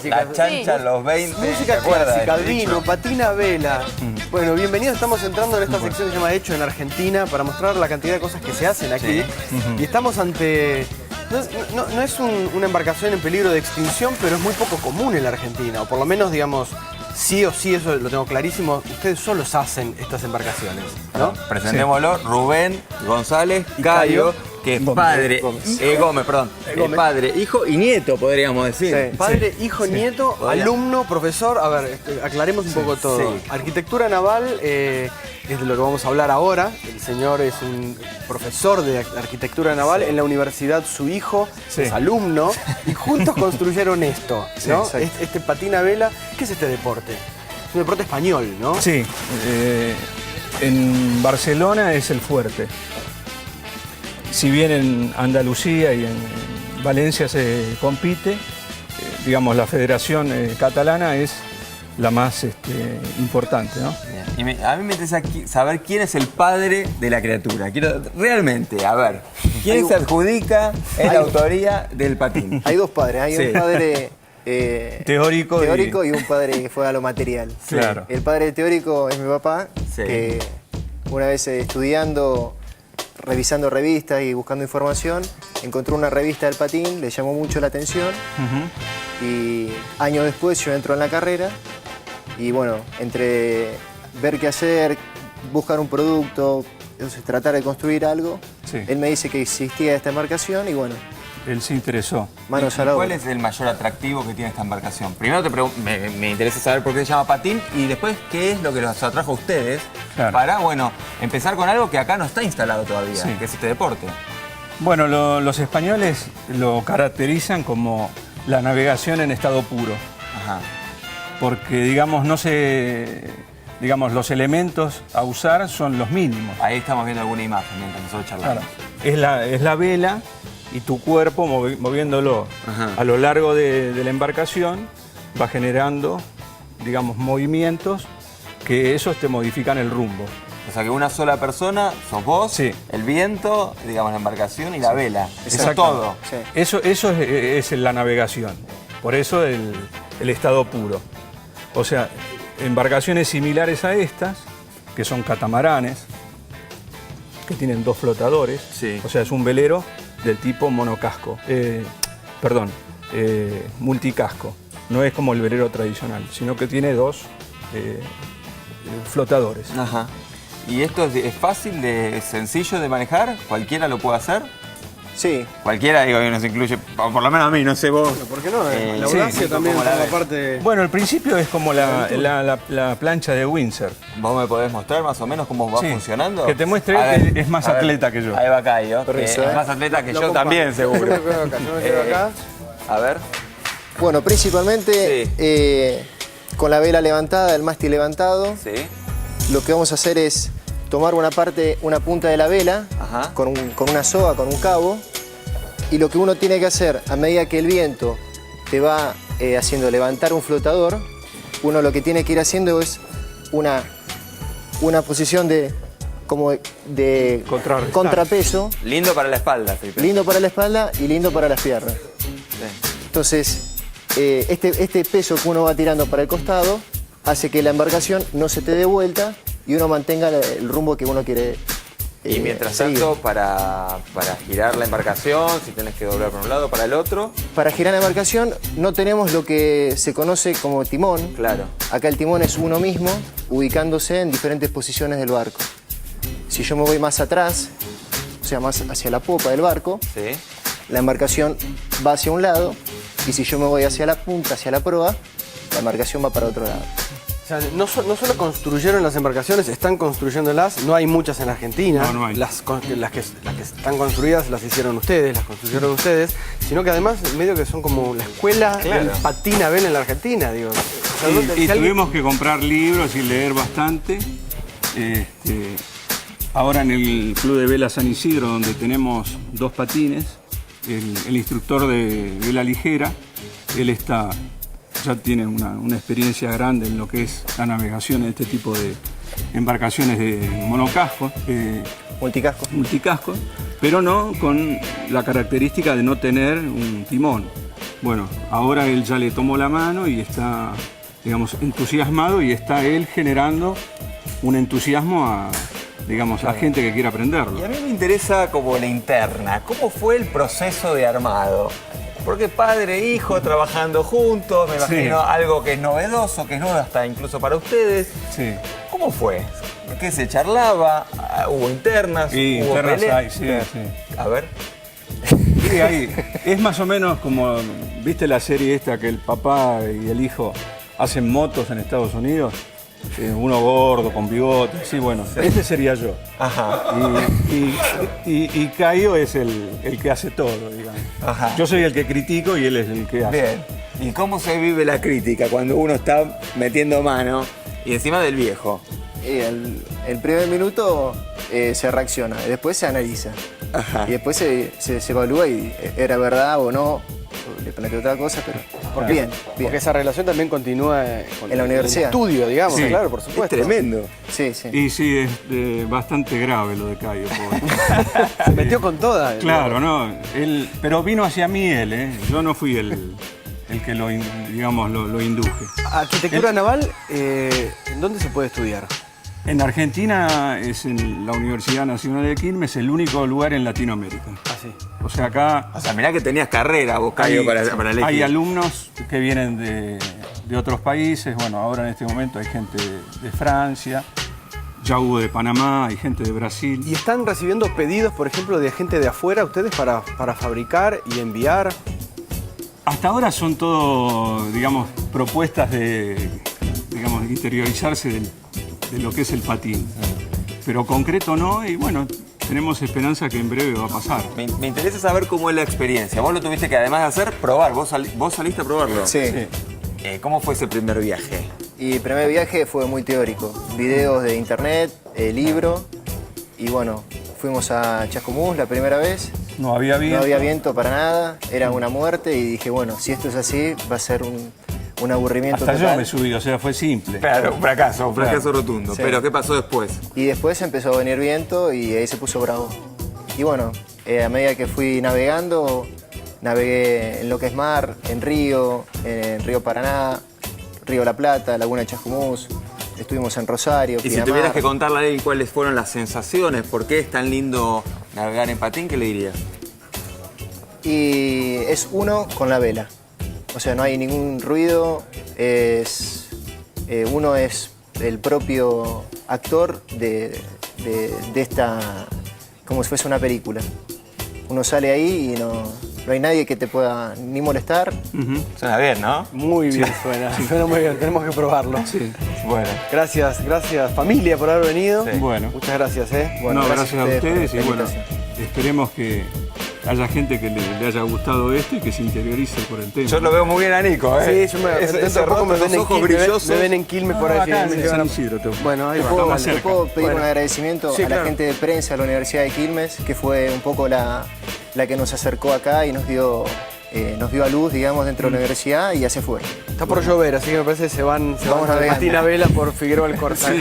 La chancha, Sí. los 20. Música clásica, vino, patina, vela. Bueno, bienvenidos. Estamos entrando en esta sección que se llama Hecho en Argentina para mostrar la cantidad de cosas que se hacen aquí. Y estamos ante... No es una embarcación en peligro de extinción, pero es muy poco común en la Argentina. O por lo menos, digamos, sí o sí, eso lo tengo clarísimo. Ustedes solos hacen estas embarcaciones, ¿no? Presentémoslo, Rubén González Cayo, que es padre, Gómez, perdón, padre, hijo y nieto, podríamos decir. Sí. Padre, hijo, nieto, alumno, profesor. A ver, aclaremos un poco todo. Sí. Arquitectura naval es de lo que vamos a hablar ahora. El señor es un profesor de arquitectura naval en la universidad. Su hijo es alumno y juntos construyeron esto, ¿no? Este patín a vela. ¿Qué es este deporte? Es un deporte español, ¿no? Sí, en Barcelona es el fuerte. Si bien en Andalucía y en Valencia se compite, digamos, la Federación Catalana es la más importante, ¿no? Bien. Y a mí me interesa saber quién es el padre de la criatura. Quiero realmente, a ver, ¿quién se adjudica en la autoría del patín? Hay dos padres, hay un padre teórico y un padre que fue a lo material. Claro. El padre teórico es mi papá, que una vez estudiando, revisando revistas y buscando información, encontró una revista del patín, le llamó mucho la atención y años después yo entro en la carrera y bueno, entre ver qué hacer, buscar un producto, entonces tratar de construir algo, él me dice que existía esta embarcación y bueno, él se interesó. Manos a la obra. ¿Cuál es el mayor atractivo que tiene esta embarcación? Primero me interesa saber por qué se llama patín y después qué es lo que los atrajo a ustedes para, bueno, empezar con algo que acá no está instalado todavía, que es este deporte. Bueno, los españoles lo caracterizan como la navegación en estado puro. Ajá. Porque, digamos, digamos, los elementos a usar son los mínimos. Ahí estamos viendo alguna imagen mientras nosotros charlamos. Claro. Es la vela y tu cuerpo moviéndolo a lo largo de la embarcación va generando, digamos, movimientos que esos te modifican el rumbo. O sea que una sola persona, sos vos, el viento, digamos la embarcación y la vela. Eso es todo. Eso es la navegación. Por eso el estado puro. O sea, embarcaciones similares a estas, que son catamaranes, que tienen dos flotadores. O sea, es un velero del tipo monocasco. Multicasco. No es como el velero tradicional, sino que tiene dos flotadores. Ajá. ¿Y esto es fácil, es sencillo de manejar? ¿Cualquiera lo puede hacer? Sí. Cualquiera, digo, no se incluye, por lo menos a mí, no sé vos. ¿Por qué no? La audacia también forma parte... Bueno, el principio es como la plancha de windsurf. ¿Vos me podés mostrar más o menos cómo va funcionando? Que te muestre que es más atleta que yo. Ahí va Cayo, que es más atleta que yo también, seguro. Yo me quedo acá. A ver. Bueno, principalmente con la vela levantada, el mástil levantado, lo que vamos a hacer es tomar una punta de la vela con una soga, con un cabo, y lo que uno tiene que hacer a medida que el viento te va haciendo levantar un flotador, uno lo que tiene que ir haciendo es una posición de contrapeso. Lindo para la espalda. Lindo para la espalda y lindo para las piernas. Entonces, este peso que uno va tirando para el costado hace que la embarcación no se te dé vuelta y uno mantenga el rumbo que uno quiere y mientras tanto, para girar la embarcación, si tenés que doblar para un lado, para el otro. Para girar la embarcación no tenemos lo que se conoce como timón. Claro. Acá el timón es uno mismo, ubicándose en diferentes posiciones del barco. Si yo me voy más atrás, o sea, más hacia la popa del barco, la embarcación va hacia un lado, y si yo me voy hacia la punta, hacia la proa, la embarcación va para otro lado. O sea, no solo construyeron las embarcaciones, están construyéndolas. No hay muchas en Argentina. No hay. Las que están construidas las hicieron ustedes, las construyeron ustedes. Sino que además, medio que son como la escuela del patín a vela en la Argentina, digo. O sea, y tuvimos que comprar libros y leer bastante. Ahora en el Club de Vela San Isidro, donde tenemos dos patines, el instructor de vela ligera, él ya tiene una experiencia grande en lo que es la navegación en este tipo de embarcaciones de monocasco, multicasco, pero no con la característica de no tener un timón. Bueno, ahora él ya le tomó la mano y está, digamos, entusiasmado y está él generando un entusiasmo a, digamos, a gente que quiera aprenderlo. Y a mí me interesa como la interna, ¿cómo fue el proceso de armado? Porque padre e hijo trabajando juntos, me imagino algo que es novedoso, que es nuevo hasta incluso para ustedes. Sí. ¿Cómo fue? ¿Qué se charlaba? ¿Hubo internas? Sí, ¿Hubo internas peleas? hay, sí. A ver. Sí, es más o menos como, ¿viste la serie esta que el papá y el hijo hacen motos en Estados Unidos? Uno gordo, con bigote, sí, bueno, ese sería yo. Ajá. Y Caio es el que hace todo, digamos. Ajá. Yo soy el que critico y él es el que hace. Bien. ¿Y cómo se vive la crítica cuando uno está metiendo mano y encima del viejo? El primer minuto se reacciona, después se analiza. Ajá. Y después se evalúa y era verdad o no, le planteé otra cosa, pero bien. Porque esa relación también continúa en la universidad. El estudio, digamos, Sí. claro, por supuesto. Es tremendo. Sí. Y sí, es bastante grave lo de Caio, pobre. Se metió con toda. Claro, ¿no? Pero vino hacia mí él, ¿eh? Yo no fui el que lo induje. Arquitectura naval, ¿en dónde se puede estudiar? En Argentina es en la Universidad Nacional de Quilmes, el único lugar en Latinoamérica. Ah, sí. O sea, acá O sea, mirá que tenías carrera vos, Caio, para elegir. hay alumnos que vienen de otros países. Bueno, ahora en este momento hay gente de Francia, ya hubo de Panamá, hay gente de Brasil. ¿Y están recibiendo pedidos, por ejemplo, de gente de afuera, ustedes, para fabricar y enviar? Hasta ahora son todo, digamos, propuestas de, digamos, interiorizarse de lo que es el patín. Pero concreto no, y bueno, tenemos esperanza que en breve va a pasar. Me interesa saber cómo es la experiencia. Vos lo tuviste que, además de hacer, probar. Vos saliste a probarlo. Sí. ¿Cómo fue ese primer viaje? Y el primer viaje fue muy teórico. Videos de internet, libro. Y bueno, fuimos a Chascomús la primera vez. No había viento. No había viento para nada, era una muerte y dije, bueno, si esto es así, va a ser un aburrimiento Hasta total. yo me subí, o sea, fue simple. Claro, un fracaso rotundo. Sí. Pero ¿qué pasó después? Y después empezó a venir viento y ahí se puso bravo. Y bueno, a medida que fui navegando, navegué en lo que es mar, en Río Paraná, Río La Plata, Laguna de Chascomús, estuvimos en Rosario, Y si Pinamar. tuvieras que contarle a él cuáles fueron las sensaciones, por qué es tan lindo navegar en patín, ¿qué le dirías? Y es uno con la vela. O sea, no hay ningún ruido, uno es el propio actor de esta, como si fuese una película. Uno sale ahí y no hay nadie que te pueda ni molestar. Suena bien, ¿no? Muy bien suena muy bien, tenemos que probarlo. Sí. Bueno. Gracias familia por haber venido. Sí. Bueno. Muchas gracias. Bueno, No, gracias a ustedes por y la bueno, invitación. esperemos que haya gente que le haya gustado esto y que se interiorice por el tema. Yo lo veo muy bien a Nico, ¿eh? Sí, yo ese dentro de poco me rostro, ven en esos ojos Quilmes, brillosos. me ven en Quilmes por ahí. Acá me en llevan San a- Isidro. Bueno, ahí ¿Te va. puedo, más te cerca. puedo pedir Bueno. un agradecimiento Sí, a la claro. gente de prensa de la Universidad de Quilmes, que fue un poco la que nos acercó acá y nos dio a luz, digamos, dentro de la universidad y ya se fue. Está por llover, así que me parece que se van Vamos a navegando. Martina Vela por Figueroa Alcorta.